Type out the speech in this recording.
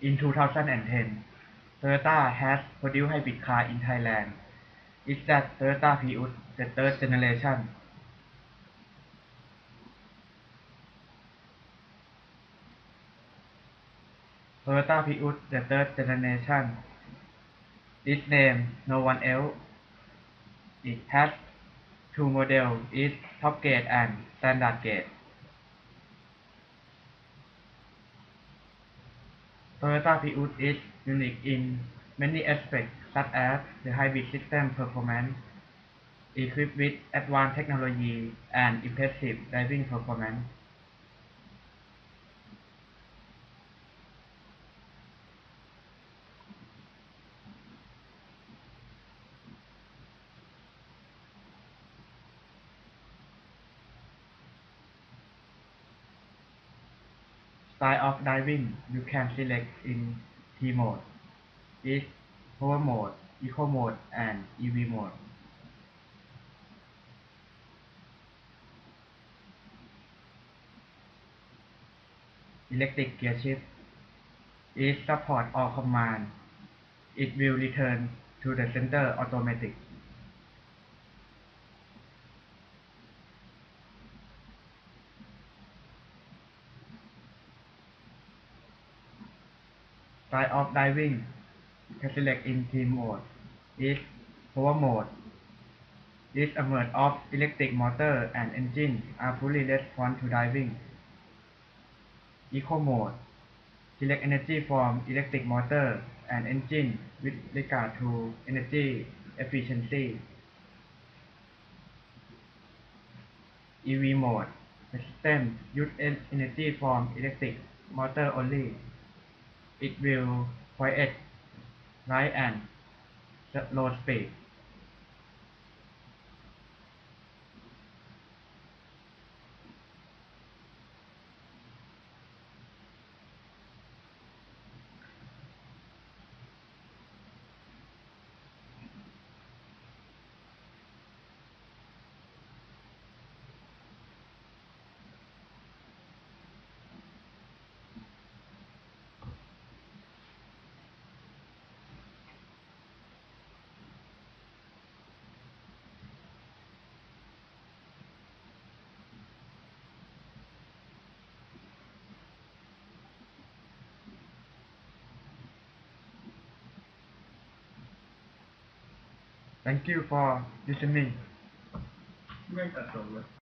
In 2010, Toyota has produced hybrid car in Thailand. Is that Toyota Prius the third generation? Toyota Prius the third generation is named no one else. It has two models, is top grade and standard grade. Toyota Prius is unique in many aspects such as the hybrid system performance, equipped with advanced technology and impressive driving performance. Style of driving you can select in T mode, is Power mode, Eco mode and EV mode. Electric gear shift is support all command. It will return to the center automatic. Style of driving you can select in T mode, is Power mode. This a merge of electric motor and engine are fully respond to driving. Eco mode select energy from electric motor and engine with regard to energy efficiency. EV mode the system uses energy from electric motor only. It will quiet, light and low speed. Thank you for listening.